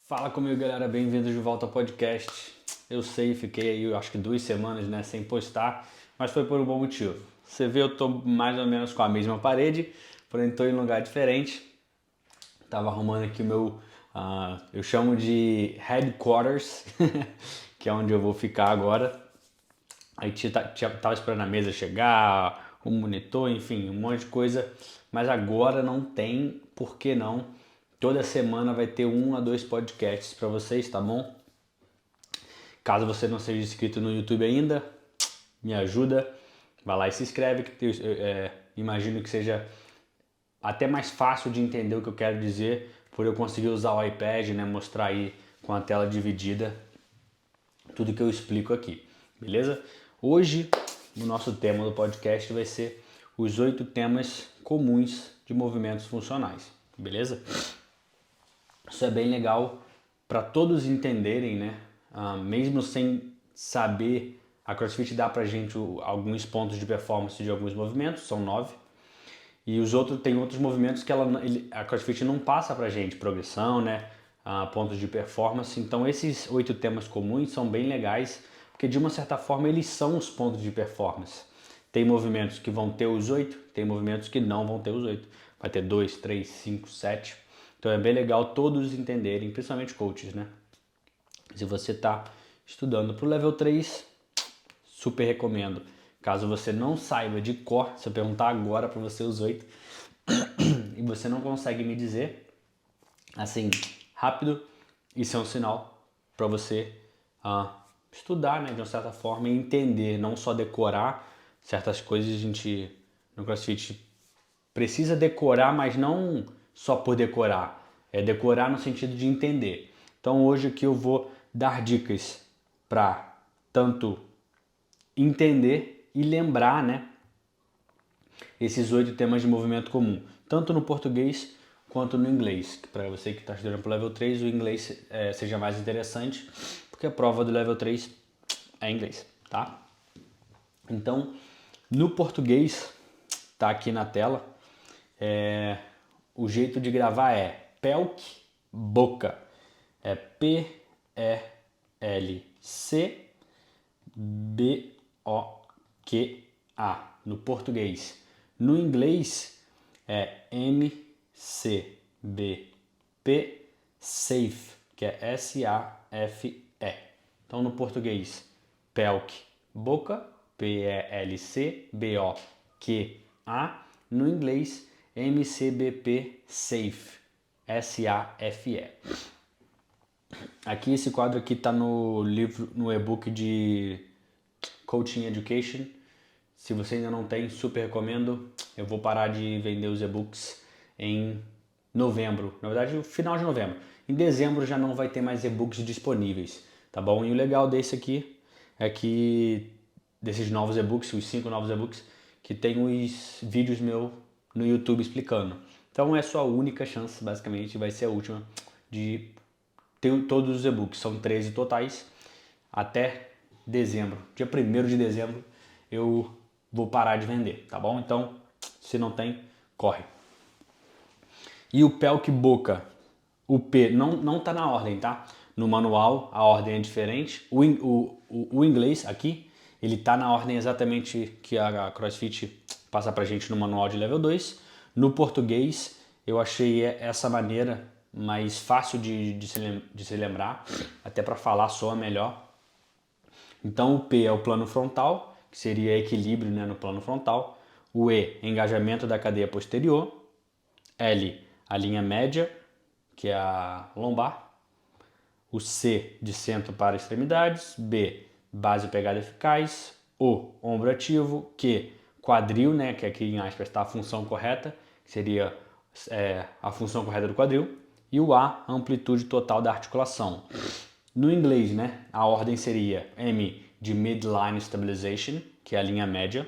Fala comigo, galera, bem-vindos de volta ao podcast. Eu sei, fiquei aí, eu acho que 2 semanas, né, sem postar, mas foi por um bom motivo. Você vê, eu tô mais ou menos com a mesma parede, porém tô em um lugar diferente. Tava arrumando aqui o meu, eu chamo de headquarters, que é onde eu vou ficar agora. Aí tava esperando a mesa chegar, o monitor, enfim, um monte de coisa. Mas agora não tem, por que não? Toda semana vai ter 1 a 2 podcasts para vocês, tá bom? Caso você não seja inscrito no YouTube ainda, me ajuda, vai lá e se inscreve, que imagino que seja até mais fácil de entender o que eu quero dizer, por eu conseguir usar o iPad, né, mostrar aí com a tela dividida tudo que eu explico aqui, beleza? Hoje, o nosso tema do podcast vai ser os 8 temas comuns de movimentos funcionais, beleza? Isso é bem legal para todos entenderem, né? Mesmo sem saber, a CrossFit dá pra gente alguns pontos de performance de alguns movimentos, são 9. E os outros tem outros movimentos que a CrossFit não passa pra gente, progressão, né? Pontos de performance. Então esses 8 temas comuns são bem legais, porque de uma certa forma eles são os pontos de performance. Tem movimentos que vão ter os 8, tem movimentos que não vão ter os 8. Vai ter 2, 3, 5, 7. Então é bem legal todos entenderem, principalmente coaches, né? Se você está estudando para o level 3, super recomendo. Caso você não saiba de cor, se eu perguntar agora para você os 8 e você não consegue me dizer, assim, rápido, isso é um sinal para você estudar, né, de uma certa forma e entender, não só decorar certas coisas. A gente no CrossFit precisa decorar, mas não só por decorar, é decorar no sentido de entender. Então hoje aqui eu vou dar dicas para tanto entender e lembrar, né, esses 8 temas de movimento comum, tanto no português quanto no inglês. Para você que está estudando para o level 3, o inglês seja mais interessante, porque a prova do level 3 é inglês, tá? Então, no português, tá aqui na tela, o jeito de gravar é Pelk Boca. É P-E-L-C-B-O-Q-A no português. No inglês é M-C-B-P Safe, que é S-A-F-E. Então no português, Pelk Boca, P-E-L-C-B-O-Q-A. No inglês, MCBP Safe, S-A-F-E. Aqui esse quadro aqui está no livro, no e-book de Coaching Education. Se você ainda não tem, super recomendo. Eu vou parar de vender os e-books em novembro, na verdade no final de novembro. Em dezembro já não vai ter mais e-books disponíveis, tá bom? E o legal desse aqui é que desses novos e-books, os 5 novos e-books, que tem os vídeos meu no YouTube explicando. Então é sua única chance, basicamente, vai ser a última de ter todos os e-books. São 13 totais até dezembro. Dia 1º de dezembro eu vou parar de vender, tá bom? Então, se não tem, corre. E o Pelk Boca, o P não tá na ordem, tá? No manual a ordem é diferente. O inglês aqui, ele tá na ordem exatamente que a CrossFit passa pra gente no manual de level 2. No português, eu achei essa maneira mais fácil de se lembrar, até para falar soa melhor. Então o P é o plano frontal, que seria equilíbrio, né, no plano frontal. O E, engajamento da cadeia posterior. L, a linha média, que é a lombar. O C, de centro para extremidades. B, base pegada eficaz. O, ombro ativo. Q, quadril, né, que aqui em aspas está a função correta, que seria a função correta do quadril. E o A, amplitude total da articulação. No inglês, né, a ordem seria M de midline stabilization, que é a linha média.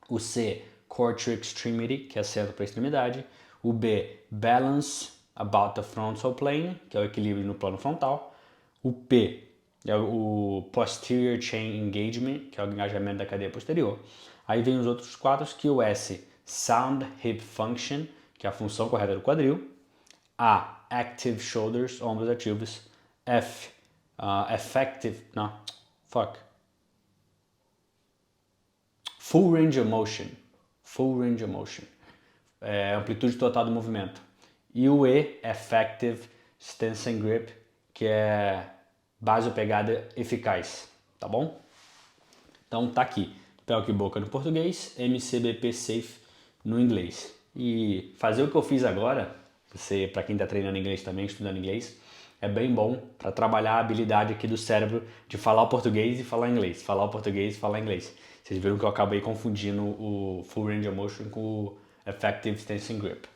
O C, core to extremity, que é centro para extremidade. O B, balance about the frontal plane, que é o equilíbrio no plano frontal. O P é o posterior chain engagement, que é o engajamento da cadeia posterior. Aí vem os outros 4, que o S, sound hip function, que é a função correta do quadril. A, active shoulders, ombros ativos. Full range of motion. Full range of motion. Amplitude total do movimento. E o E, effective stance and grip, que é base ou pegada eficaz, tá bom? Então tá aqui, pé que boca no português, MCBP Safe no inglês. E fazer o que eu fiz agora, para quem está treinando inglês também, estudando inglês, é bem bom para trabalhar a habilidade aqui do cérebro de falar o português e falar inglês, falar o português e falar inglês. Vocês viram que eu acabei confundindo o Full Range of Motion com o Effective Stance and Grip.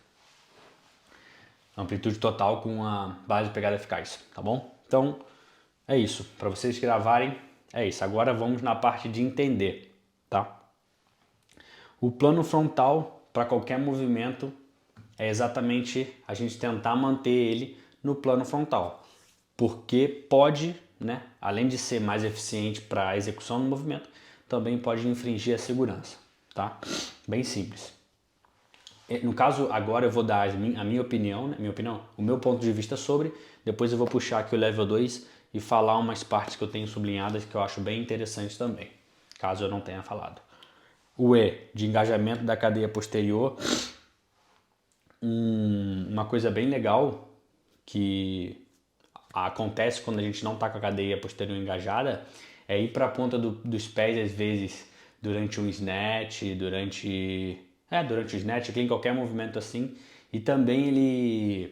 Amplitude total com a base pegada eficaz, tá bom? Então, é isso. Para vocês gravarem, é isso. Agora vamos na parte de entender, tá? O plano frontal, para qualquer movimento, é exatamente a gente tentar manter ele no plano frontal. Porque pode, né, além de ser mais eficiente para a execução do movimento, também pode infringir a segurança, tá? Bem simples. No caso, agora eu vou dar a minha opinião, né? O meu ponto de vista sobre, depois eu vou puxar aqui o level 2 e falar umas partes que eu tenho sublinhadas que eu acho bem interessantes também, caso eu não tenha falado. O E, de engajamento da cadeia posterior, uma coisa bem legal que acontece quando a gente não está com a cadeia posterior engajada é ir para a ponta dos pés, às vezes, durante um snatch, durante o snatch, em qualquer movimento assim. E também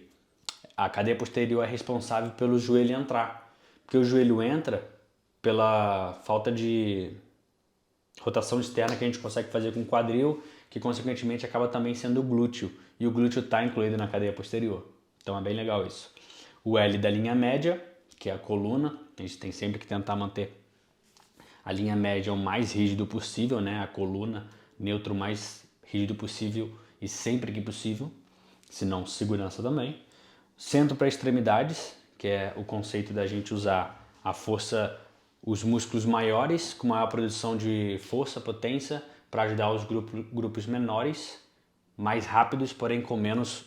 a cadeia posterior é responsável pelo joelho entrar. Porque o joelho entra pela falta de rotação externa que a gente consegue fazer com o quadril, que consequentemente acaba também sendo o glúteo. E o glúteo está incluído na cadeia posterior. Então é bem legal isso. O L da linha média, que é a coluna. A gente tem sempre que tentar manter a linha média o mais rígido possível, né? A coluna, neutro mais rígido possível e sempre que possível, senão segurança também. Centro para extremidades, que é o conceito da gente usar a força, os músculos maiores com maior produção de força, potência, para ajudar os grupos menores, mais rápidos, porém com menos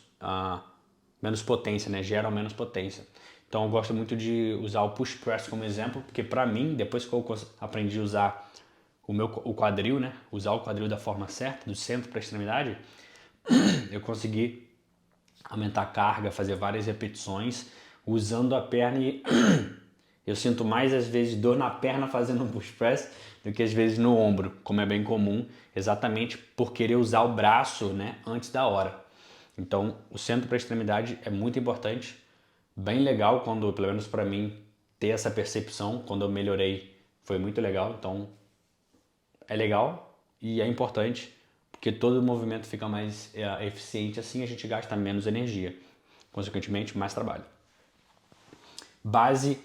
potência, né? Geram menos potência. Então eu gosto muito de usar o push press como exemplo, porque para mim, depois que eu aprendi a usar o quadril, né? Usar o quadril da forma certa, do centro para a extremidade, eu consegui aumentar a carga, fazer várias repetições usando a perna e eu sinto mais às vezes dor na perna fazendo um push press do que às vezes no ombro, como é bem comum, exatamente por querer usar o braço, né, antes da hora. Então, o centro para a extremidade é muito importante, bem legal quando, pelo menos para mim, ter essa percepção, quando eu melhorei, foi muito legal. Então, é legal e é importante porque todo o movimento fica mais eficiente, assim a gente gasta menos energia, consequentemente mais trabalho. Base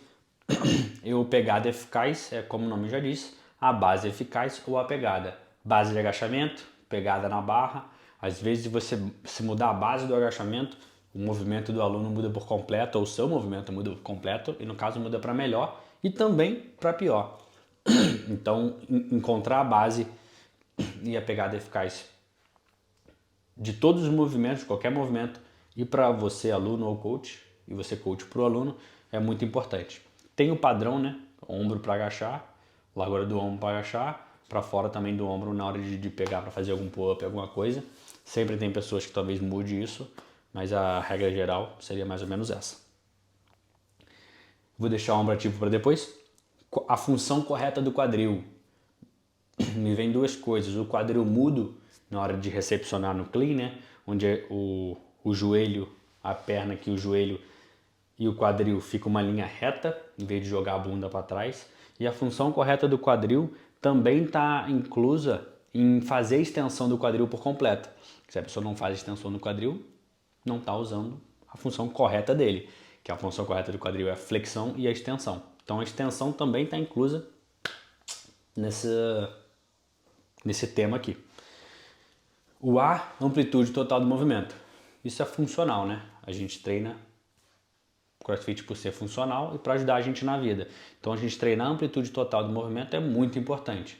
ou pegada eficaz, é como o nome já diz, a base eficaz ou a pegada. Base de agachamento, pegada na barra. Às vezes você se mudar a base do agachamento, o movimento do aluno muda por completo, ou o seu movimento muda por completo, e no caso muda para melhor e também para pior. Então, encontrar a base e a pegada eficaz de todos os movimentos, qualquer movimento, e para você, aluno ou coach, e você, coach, para o aluno, é muito importante. Tem o padrão, né? Ombro para agachar, largura do ombro para agachar, para fora também do ombro na hora de pegar para fazer algum pull-up, alguma coisa. Sempre tem pessoas que talvez mude isso, mas a regra geral seria mais ou menos essa. Vou deixar o ombro ativo para depois. A função correta do quadril. Me vem duas coisas. O quadril mudo na hora de recepcionar no clean, né? Onde é o joelho, a perna aqui, o joelho e o quadril fica uma linha reta, em vez de jogar a bunda para trás. E a função correta do quadril também está inclusa em fazer a extensão do quadril por completo. Se a pessoa não faz a extensão do quadril, não está usando a função correta dele, que a função correta do quadril é a flexão e a extensão. Então a extensão também está inclusa nesse tema aqui. O A, amplitude total do movimento. Isso é funcional, né? A gente treina CrossFit por ser funcional e para ajudar a gente na vida. Então a gente treinar a amplitude total do movimento é muito importante.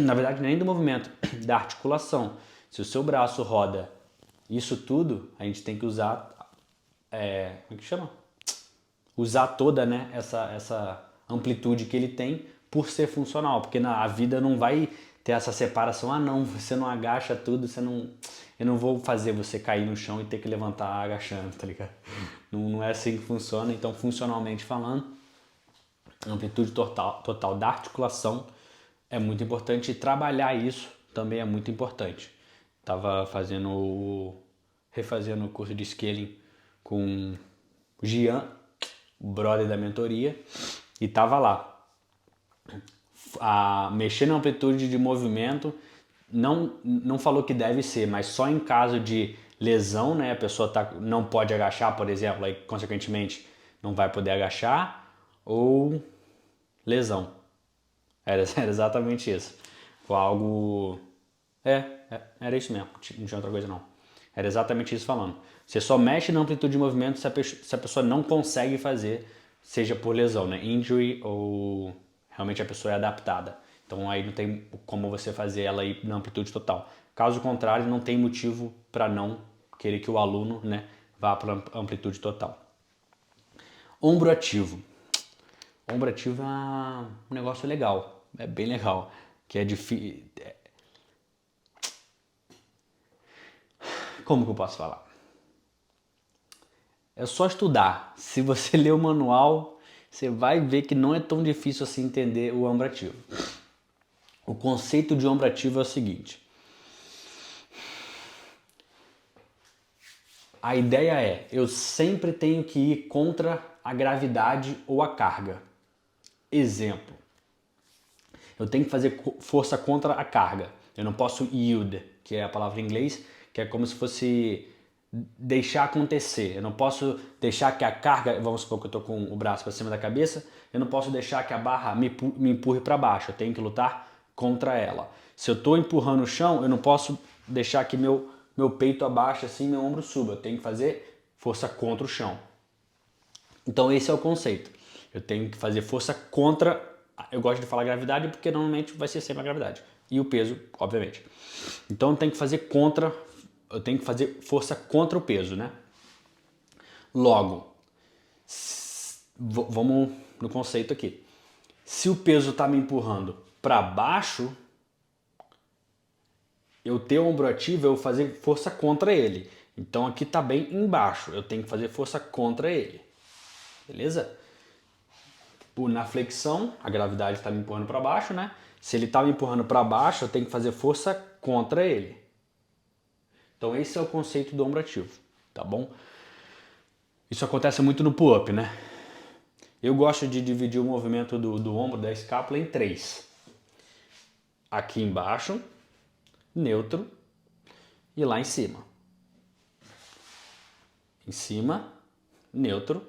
Na verdade, nem do movimento, da articulação. Se o seu braço roda isso tudo, a gente tem que usar como é que chama? Usar toda, né, essa amplitude que ele tem por ser funcional, porque a vida não vai ter essa separação, não, você não agacha tudo, eu não vou fazer você cair no chão e ter que levantar agachando, tá ligado? Não é assim que funciona, então funcionalmente falando, a amplitude total da articulação é muito importante e trabalhar isso também é muito importante. Tava refazendo o curso de scaling com o Gian, o brother da mentoria, e tava lá. Mexer na amplitude de movimento, não falou que deve ser, mas só em caso de lesão, né? A pessoa não pode agachar, por exemplo, aí consequentemente não vai poder agachar, ou lesão. Era exatamente isso. Foi algo. Era isso mesmo, não tinha outra coisa não. Era exatamente isso falando. Você só mexe na amplitude de movimento se a pessoa não consegue fazer, seja por lesão, né? Injury ou realmente a pessoa é adaptada. Então aí não tem como você fazer ela ir na amplitude total. Caso contrário, não tem motivo para não querer que o aluno, né, vá para amplitude total. Ombro ativo. Ombro ativo é um negócio legal, é bem legal, que é difícil. Como que eu posso falar? É só estudar. Se você ler o manual, você vai ver que não é tão difícil assim entender o ombro ativo. O conceito de ombro ativo é o seguinte. A ideia é, eu sempre tenho que ir contra a gravidade ou a carga. Exemplo. Eu tenho que fazer força contra a carga. Eu não posso yield, que é a palavra em inglês, que é como se fosse deixar acontecer. Eu não posso deixar que a carga, vamos supor que eu estou com o braço para cima da cabeça, eu não posso deixar que a barra me empurre para baixo. Eu tenho que lutar contra ela. Se eu estou empurrando o chão, eu não posso deixar que meu peito abaixe assim, meu ombro suba. Eu tenho que fazer força contra o chão. Então esse é o conceito. Eu tenho que fazer força contra. Eu gosto de falar gravidade porque normalmente vai ser sempre a gravidade. E o peso, obviamente. Então eu tenho que fazer contra. Eu tenho que fazer força contra o peso, né? Logo, vamos no conceito aqui. Se o peso está me empurrando para baixo, eu ter o ombro ativo, eu vou fazer força contra ele. Então aqui está bem embaixo. Eu tenho que fazer força contra ele. Beleza? Na flexão, a gravidade está me empurrando para baixo, né? Se ele está me empurrando para baixo, eu tenho que fazer força contra ele. Então esse é o conceito do ombro ativo, tá bom? Isso acontece muito no pull-up, né? Eu gosto de dividir o movimento do ombro, da escápula, em 3. Aqui embaixo, neutro e lá em cima. Em cima, neutro,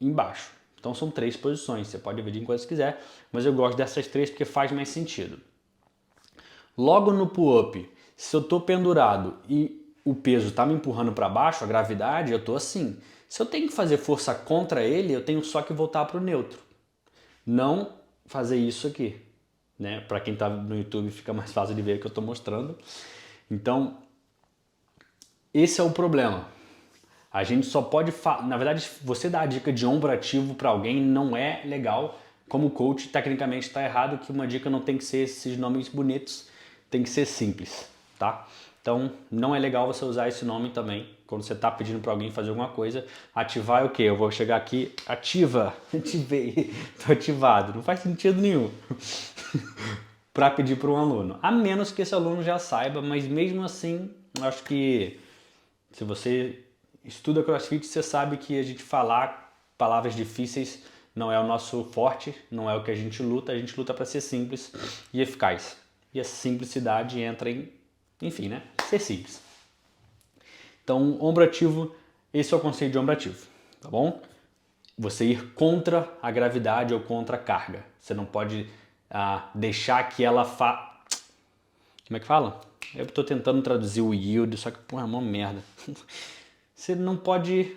embaixo. Então são 3 posições, você pode dividir em quantas quiser, mas eu gosto dessas 3 porque faz mais sentido. Logo no pull-up, se eu estou pendurado e o peso está me empurrando para baixo, a gravidade, eu estou assim. Se eu tenho que fazer força contra ele, eu tenho só que voltar para o neutro. Não fazer isso aqui. Né? Para quem está no YouTube fica mais fácil de ver o que eu estou mostrando. Então, esse é o problema. A gente só pode... Na verdade, você dar a dica de ombro ativo para alguém não é legal. Como coach, tecnicamente está errado que uma dica não tem que ser esses nomes bonitos, tem que ser simples, tá? Então, não é legal você usar esse nome também quando você está pedindo para alguém fazer alguma coisa. Ativar é o quê? Eu vou chegar aqui, ativa, ativei, tô ativado. Não faz sentido nenhum para pedir para um aluno. A menos que esse aluno já saiba, mas mesmo assim, acho que se você estuda CrossFit, você sabe que a gente falar palavras difíceis não é o nosso forte, não é o que a gente luta para ser simples e eficaz. E a simplicidade entra em, enfim, né? Ser simples. Então, ombro ativo, esse é o conceito de ombro ativo, tá bom? Você ir contra a gravidade ou contra a carga. Você não pode deixar que ela Como é que fala? Eu estou tentando traduzir o yield, só que, porra, é uma merda. Você não pode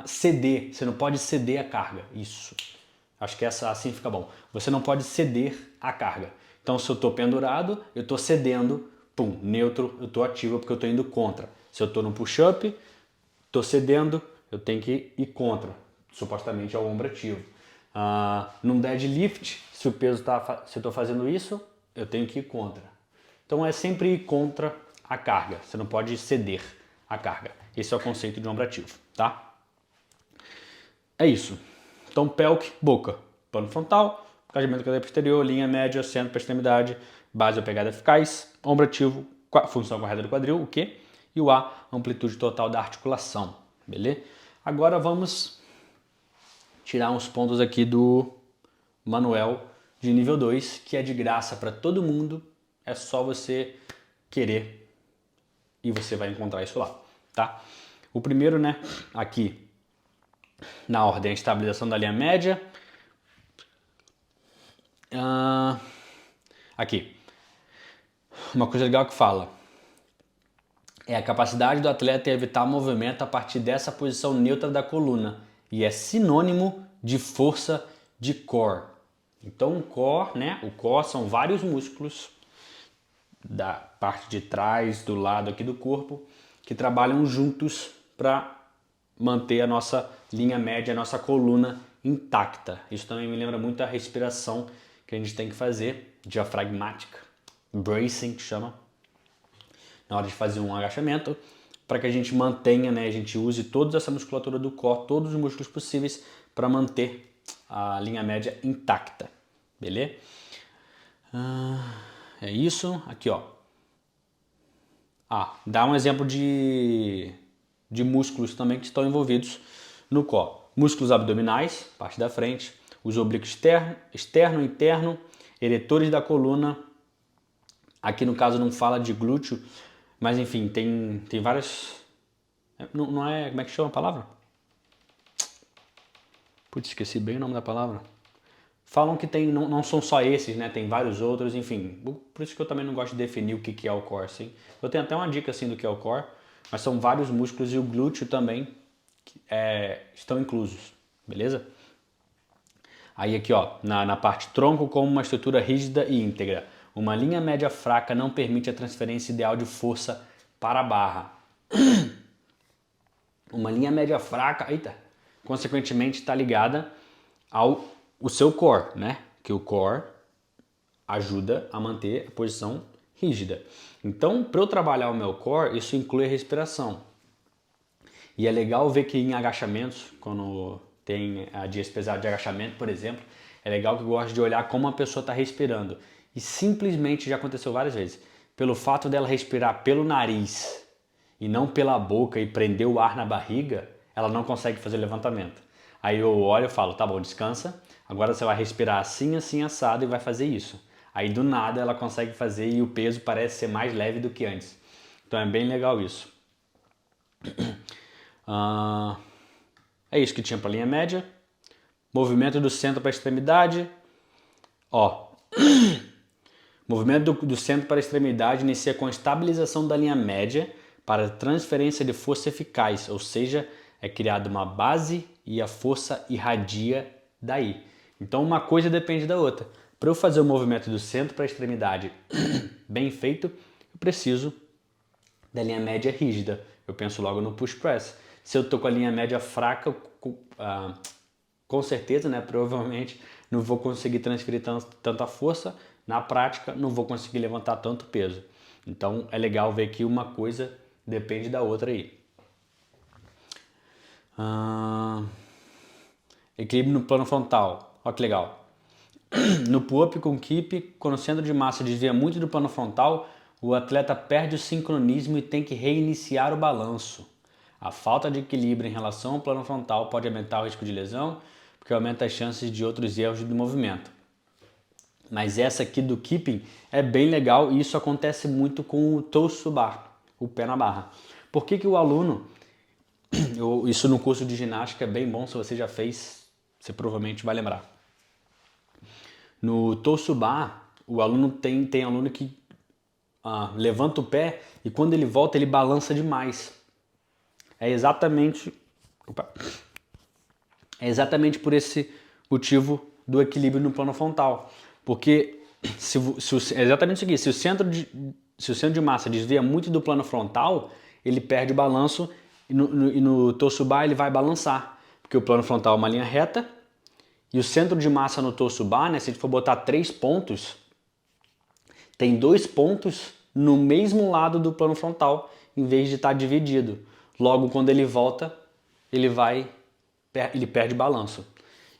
ceder, você não pode ceder a carga. Isso. Acho que assim fica bom. Você não pode ceder a carga. Então, se eu estou pendurado, eu estou cedendo, neutro, eu estou ativo porque eu estou indo contra. Se eu estou no push-up, estou cedendo, eu tenho que ir contra, supostamente é o ombro ativo. Num deadlift, se o peso se eu estou fazendo isso, eu tenho que ir contra. Então é sempre ir contra a carga, você não pode ceder a carga. Esse é o conceito de ombro ativo, tá? É isso. Então pelk, boca, plano frontal, encaixamento da cadeia posterior, linha média, centro para extremidade, base ou pegada eficaz, ombro ativo, função correta do quadril, o Q, e o A, amplitude total da articulação, beleza? Agora vamos tirar uns pontos aqui do manual de nível 2, que é de graça para todo mundo, é só você querer e você vai encontrar isso lá, tá? O primeiro, né, aqui na ordem, a estabilização da linha média. Aqui, uma coisa legal que fala é a capacidade do atleta em evitar movimento a partir dessa posição neutra da coluna e é sinônimo de força de core. Então o core, né? O core são vários músculos da parte de trás, do lado aqui do corpo, que trabalham juntos para manter a nossa linha média, a nossa coluna intacta. Isso também me lembra muito a respiração que a gente tem que fazer, diafragmática, bracing que chama, na hora de fazer um agachamento, para que a gente mantenha, né, a gente use toda essa musculatura do core, todos os músculos possíveis para manter a linha média intacta, beleza? É isso, aqui ó. Dá um exemplo de músculos também que estão envolvidos no core. Músculos abdominais, parte da frente, os oblíquos externo e interno, eretores da coluna. Aqui no caso não fala de glúteo, mas enfim, tem várias... Não é... Como é que chama a palavra? Putz, esqueci bem o nome da palavra. Falam que tem, não são só esses, né? Tem vários outros, enfim. Por isso que eu também não gosto de definir o que é o core, assim. Eu tenho até uma dica assim do que é o core, mas são vários músculos e o glúteo também estão inclusos, beleza? Aí aqui ó, na parte tronco, como uma estrutura rígida e íntegra. Uma linha média fraca não permite a transferência ideal de força para a barra. Uma linha média fraca, consequentemente está ligada ao seu core, né? Que o core ajuda a manter a posição rígida. Então, para eu trabalhar o meu core, isso inclui a respiração. E é legal ver que em agachamentos, quando tem dias pesados de agachamento, por exemplo, é legal que eu gosto de olhar como a pessoa está respirando. E simplesmente, já aconteceu várias vezes, pelo fato dela respirar pelo nariz e não pela boca e prender o ar na barriga, ela não consegue fazer o levantamento. Aí eu olho e falo, tá bom, descansa, agora você vai respirar assim, assim, assado e vai fazer isso. Aí do nada ela consegue fazer e o peso parece ser mais leve do que antes. Então é bem legal isso. É isso que tinha para a linha média. Movimento do centro para a extremidade. Movimento do centro para a extremidade inicia com a estabilização da linha média para transferência de força eficaz, ou seja, é criada uma base e a força irradia daí. Então uma coisa depende da outra. Para eu fazer o movimento do centro para a extremidade bem feito, eu preciso da linha média rígida. Eu penso logo no push press. Se eu estou com a linha média fraca, com certeza, né, provavelmente não vou conseguir transferir tanta força. Na prática, não vou conseguir levantar tanto peso. Então é legal ver que uma coisa depende da outra aí. Equilíbrio no plano frontal. Olha que legal. No pull-up com keep, quando o centro de massa desvia muito do plano frontal, o atleta perde o sincronismo e tem que reiniciar o balanço. A falta de equilíbrio em relação ao plano frontal pode aumentar o risco de lesão, porque aumenta as chances de outros erros do movimento. Mas essa aqui do keeping é bem legal e isso acontece muito com o toes to bar, o pé na barra. Por que o aluno, isso no curso de ginástica é bem bom, se você já fez, você provavelmente vai lembrar. No toes to bar, o aluno tem aluno que levanta o pé e quando ele volta ele balança demais. É exatamente por esse motivo do equilíbrio no plano frontal. Porque é exatamente isso aqui, se o centro de massa desvia muito do plano frontal, ele perde o balanço E no torso bar ele vai balançar, porque o plano frontal é uma linha reta e o centro de massa no torso bar, né, se a gente for botar 3 pontos, tem 2 pontos no mesmo lado do plano frontal, em vez de estar dividido. Logo, quando ele volta, ele perde balanço.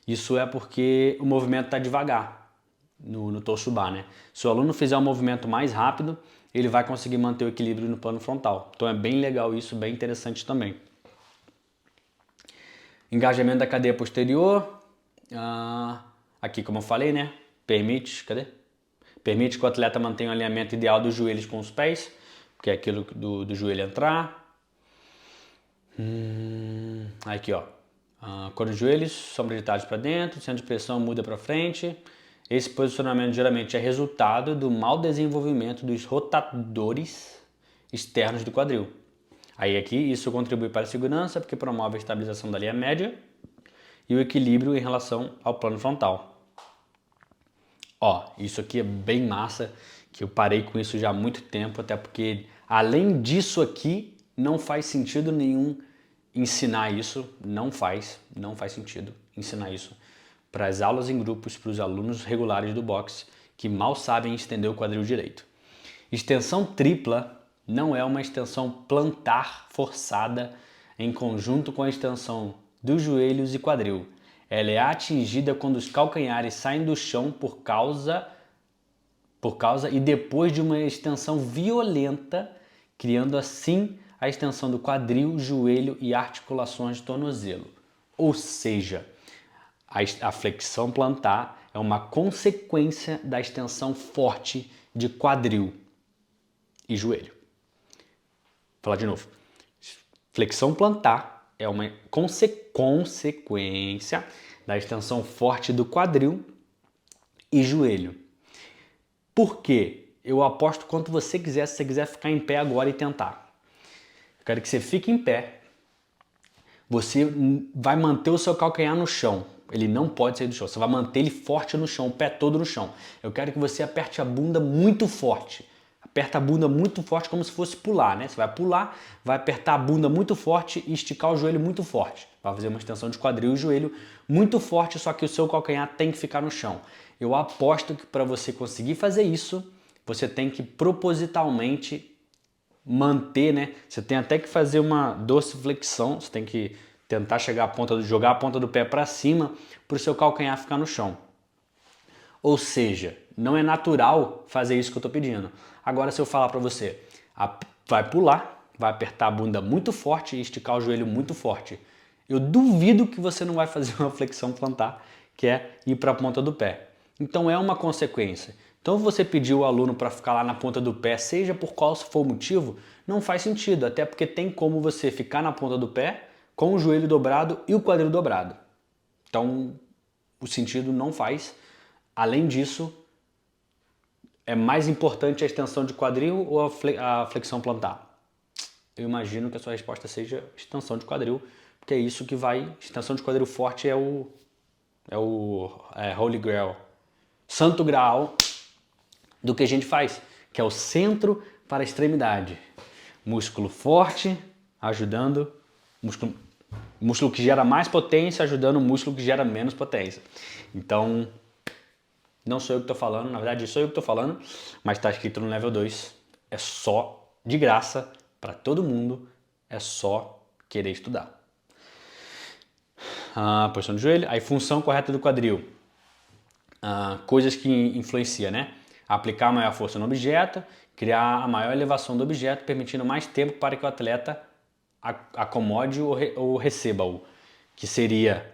Isso é porque o movimento está devagar no torso bar, né? Se o aluno fizer um movimento mais rápido, ele vai conseguir manter o equilíbrio no plano frontal. Então é bem legal isso, bem interessante também. Engajamento da cadeia posterior. Aqui, como eu falei, né? Permite que o atleta mantenha o alinhamento ideal dos joelhos com os pés, que é aquilo do joelho entrar. Aqui, ó. Quando os joelhos são projetados para dentro, o centro de pressão muda para frente. Esse posicionamento geralmente é resultado do mau desenvolvimento dos rotadores externos do quadril. Aí aqui isso contribui para a segurança porque promove a estabilização da linha média e o equilíbrio em relação ao plano frontal. Ó, isso aqui é bem massa, que eu parei com isso já há muito tempo, até porque além disso aqui não faz sentido nenhum ensinar isso, não faz sentido ensinar isso para as aulas em grupos, para os alunos regulares do boxe que mal sabem estender o quadril direito. Extensão tripla não é uma extensão plantar forçada em conjunto com a extensão dos joelhos e quadril. Ela é atingida quando os calcanhares saem do chão por causa e depois de uma extensão violenta, criando assim a extensão do quadril, joelho e articulações de tornozelo. Ou seja, a flexão plantar é uma consequência da extensão forte de quadril e joelho. Vou falar de novo. Flexão plantar é uma consequência da extensão forte do quadril e joelho. Por quê? Eu aposto quanto você quiser, se você quiser ficar em pé agora e tentar. Eu quero que você fique em pé. Você vai manter o seu calcanhar no chão. Ele não pode sair do chão. Você vai manter ele forte no chão, o pé todo no chão. Eu quero que você aperte a bunda muito forte. Aperta a bunda muito forte como se fosse pular, né? Você vai pular, vai apertar a bunda muito forte e esticar o joelho muito forte. Vai fazer uma extensão de quadril e joelho muito forte, só que o seu calcanhar tem que ficar no chão. Eu aposto que para você conseguir fazer isso, você tem que propositalmente manter, né? Você tem até que fazer uma dorsiflexão, você tem que tentar jogar a ponta do pé para cima para o seu calcanhar ficar no chão. Ou seja, não é natural fazer isso que eu estou pedindo. Agora, se eu falar para você, vai pular, vai apertar a bunda muito forte e esticar o joelho muito forte, eu duvido que você não vai fazer uma flexão plantar, que é ir para a ponta do pé. Então é uma consequência. Então você pedir o aluno para ficar lá na ponta do pé, seja por qual for o motivo, não faz sentido, até porque tem como você ficar na ponta do pé com o joelho dobrado e o quadril dobrado. Então o sentido não faz. Além disso, é mais importante a extensão de quadril ou a flexão plantar? Eu imagino que a sua resposta seja extensão de quadril, porque é isso que vai... Extensão de quadril forte é o Holy Grail, santo graal do que a gente faz, que é o centro para a extremidade. Músculo forte ajudando, músculo que gera mais potência ajudando o músculo que gera menos potência. Então, não sou eu que estou falando, na verdade sou eu que estou falando, mas está escrito no level 2. É só de graça para todo mundo, é só querer estudar. Posição do joelho, aí função correta do quadril. Coisas que influenciam, né? Aplicar maior força no objeto, criar a maior elevação do objeto, permitindo mais tempo para que o atleta acomode ou receba-o, que seria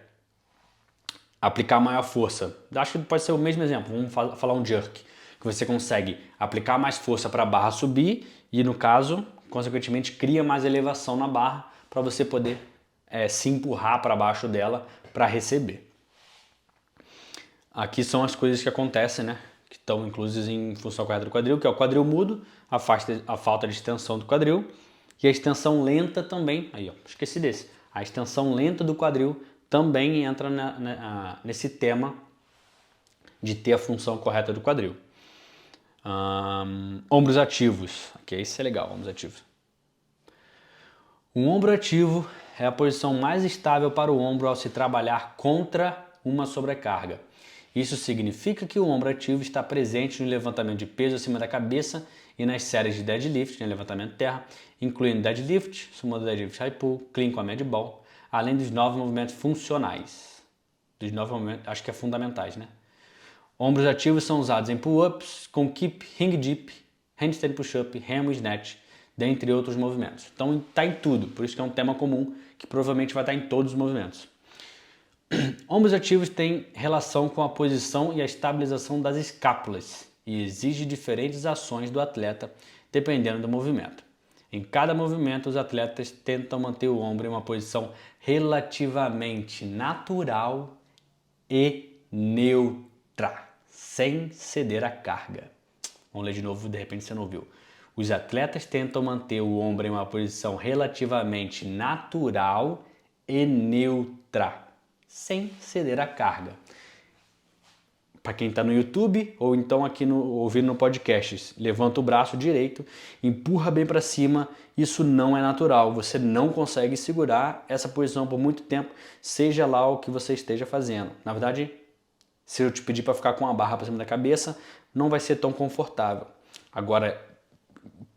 aplicar maior força. Acho que pode ser o mesmo exemplo, vamos falar um jerk, que você consegue aplicar mais força para a barra subir e, no caso, consequentemente, cria mais elevação na barra para você poder se empurrar para baixo dela para receber. Aqui são as coisas que acontecem, né? Que estão inclusas em função correta do quadril, que é o quadril mudo, a falta de extensão do quadril e a extensão lenta também. Aí, ó, esqueci desse. A extensão lenta do quadril também entra nesse tema de ter a função correta do quadril. Ombros ativos. Ok, isso é legal, ombros ativos. O ombro ativo é a posição mais estável para o ombro ao se trabalhar contra uma sobrecarga. Isso significa que o ombro ativo está presente no levantamento de peso acima da cabeça e nas séries de deadlift, levantamento de terra, incluindo deadlift, sumo deadlift high pull, clean com a med ball, além dos 9 movimentos funcionais. Dos 9 movimentos, acho que é fundamentais, né? Ombros ativos são usados em pull-ups, com keep, ring dip, handstand push-up, remo e snatch, dentre outros movimentos. Então está em tudo, por isso que é um tema comum que provavelmente vai estar em todos os movimentos. Ombros ativos têm relação com a posição e a estabilização das escápulas e exige diferentes ações do atleta dependendo do movimento. Em cada movimento, os atletas tentam manter o ombro em uma posição relativamente natural e neutra, sem ceder à carga. Vamos ler de novo, de repente você não ouviu. Os atletas tentam manter o ombro em uma posição relativamente natural e neutra, sem ceder à carga. Para quem está no YouTube ou então aqui ouvindo no podcast, levanta o braço direito, empurra bem para cima, isso não é natural, você não consegue segurar essa posição por muito tempo, seja lá o que você esteja fazendo. Na verdade, se eu te pedir para ficar com a barra para cima da cabeça, não vai ser tão confortável. Agora,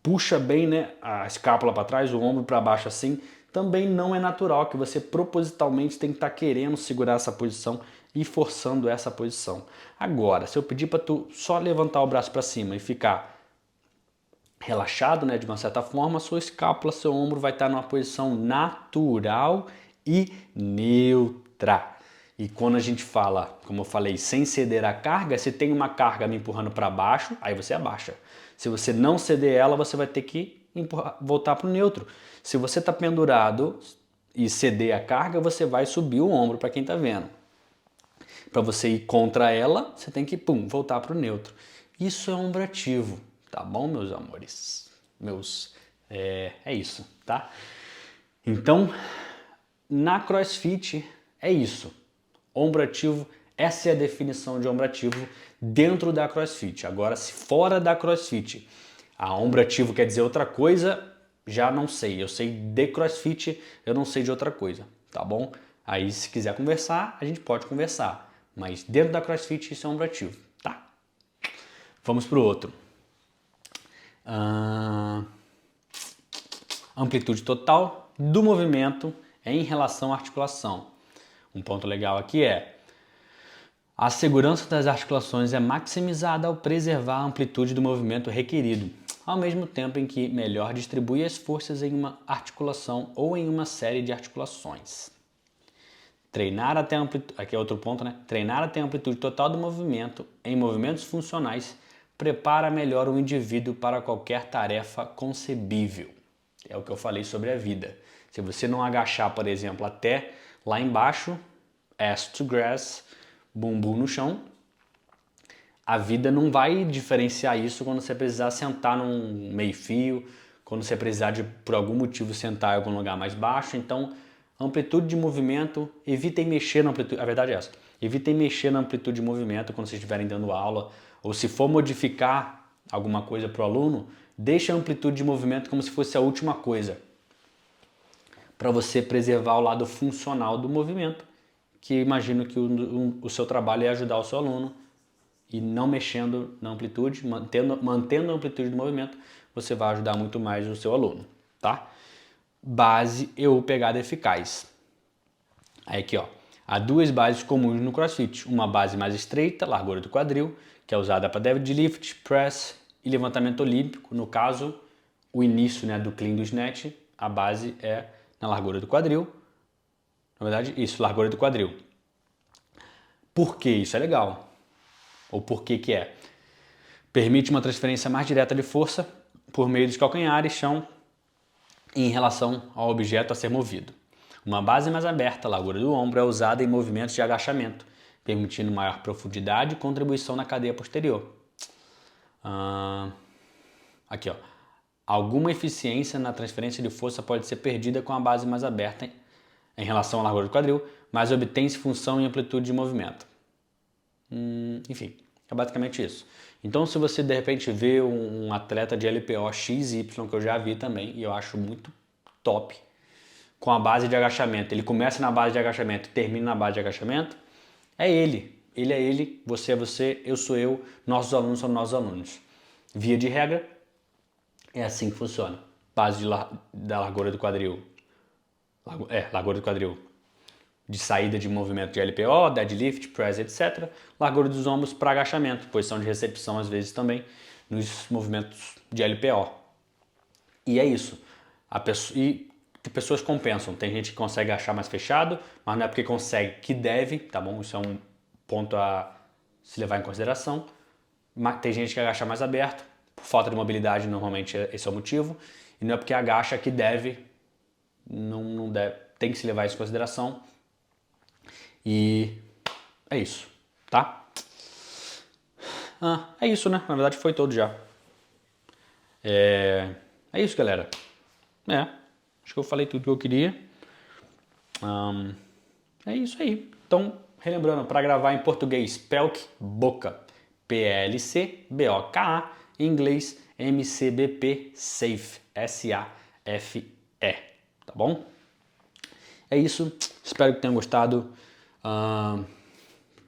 puxa bem, né, a escápula para trás, o ombro para baixo assim, também não é natural, que você propositalmente tem que estar querendo segurar essa posição e forçando essa posição. Agora, se eu pedir para tu só levantar o braço para cima e ficar relaxado, né, de uma certa forma, sua escápula, seu ombro vai estar numa posição natural e neutra. E quando a gente fala, como eu falei, sem ceder a carga, se tem uma carga me empurrando para baixo, aí você abaixa. Se você não ceder ela, você vai ter que voltar para o neutro. Se você está pendurado e ceder a carga, você vai subir o ombro para quem está vendo. Para você ir contra ela, você tem que voltar para o neutro. Isso é ombro ativo, tá bom, meus amores? É isso, tá? Então, na CrossFit é isso. Ombro ativo, essa é a definição de ombro ativo dentro da CrossFit. Agora, se fora da CrossFit, a ombro ativo quer dizer outra coisa, já não sei. Eu sei de CrossFit, eu não sei de outra coisa, tá bom? Aí, se quiser conversar, a gente pode conversar. Mas dentro da CrossFit, isso é ombro ativo, tá? Vamos pro outro. Amplitude total do movimento em relação à articulação. Um ponto legal aqui é: a segurança das articulações é maximizada ao preservar a amplitude do movimento requerido, ao mesmo tempo em que melhor distribui as forças em uma articulação ou em uma série de articulações. Treinar até a amplitude, aqui é outro ponto, né? Treinar até a amplitude total do movimento em movimentos funcionais prepara melhor o indivíduo para qualquer tarefa concebível. É o que eu falei sobre a vida. Se você não agachar, por exemplo, até lá embaixo, ass to grass, bumbum no chão, a vida não vai diferenciar isso quando você precisar sentar num meio-fio, quando você precisar de, por algum motivo, sentar em algum lugar mais baixo. Então, amplitude de movimento, evitem mexer na amplitude, a verdade é essa, evitem mexer na amplitude de movimento quando vocês estiverem dando aula, ou se for modificar alguma coisa para o aluno, deixe a amplitude de movimento como se fosse a última coisa, para você preservar o lado funcional do movimento, que imagino que o seu trabalho é ajudar o seu aluno, e não mexendo na amplitude, mantendo a amplitude do movimento, você vai ajudar muito mais o seu aluno, tá? Base ou pegada eficaz. Aí aqui, ó, há duas bases comuns no CrossFit, uma base mais estreita, largura do quadril, que é usada para deadlift, press e levantamento olímpico. No caso, o início, né, do clean do snatch, a base é na largura do quadril. Na verdade, isso, largura do quadril. Por que isso é legal? Ou por que é? Permite uma transferência mais direta de força por meio dos calcanhares, chão, em relação ao objeto a ser movido. Uma base mais aberta, a largura do ombro, é usada em movimentos de agachamento, permitindo maior profundidade e contribuição na cadeia posterior. Aqui, ó. Alguma eficiência na transferência de força pode ser perdida com a base mais aberta em relação à largura do quadril, mas obtém-se função e amplitude de movimento. Enfim, é basicamente isso. Então, se você de repente vê um atleta de LPO XY, que eu já vi também, e eu acho muito top, com a base de agachamento, ele começa na base de agachamento e termina na base de agachamento, é ele. Ele é ele, você é você, eu sou eu, nossos alunos são nossos alunos. Via de regra, é assim que funciona. Base da largura do quadril. Largura do quadril. De saída de movimento de LPO, deadlift, press, etc. Largura dos ombros para agachamento, posição de recepção às vezes também nos movimentos de LPO. E é isso. E pessoas compensam. Tem gente que consegue achar mais fechado, mas não é porque consegue que deve, tá bom? Isso é um ponto a se levar em consideração. Mas tem gente que agacha mais aberto, por falta de mobilidade, normalmente esse é o motivo. E não é porque agacha que deve, não deve, tem que se levar isso em consideração. E é isso, tá? É isso, né? Na verdade foi todo já. É isso, galera. Acho que eu falei tudo que eu queria. É isso aí. Então, relembrando, para gravar em português, PELC, boca, PLC, BOKA, em inglês, MCBP, SAFE, SAFE, tá bom? É isso, espero que tenham gostado.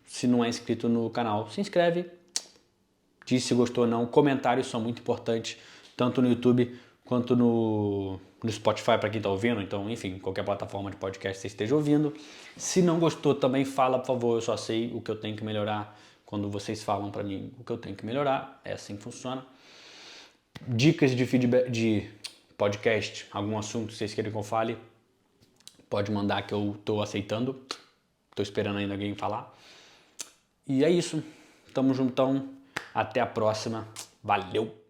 Se não é inscrito no canal, se inscreve, diz se gostou ou não. Comentários são muito importantes, tanto no YouTube quanto no Spotify para quem está ouvindo. Então, enfim, qualquer plataforma de podcast você esteja ouvindo. Se não gostou, também fala, por favor. Eu só sei o que eu tenho que melhorar quando vocês falam para mim o que eu tenho que melhorar. É assim que funciona. Dicas de feedback de podcast, algum assunto que vocês querem que eu fale, pode mandar que eu estou aceitando. Estou esperando ainda alguém falar. E é isso. Tamo juntão. Até a próxima. Valeu!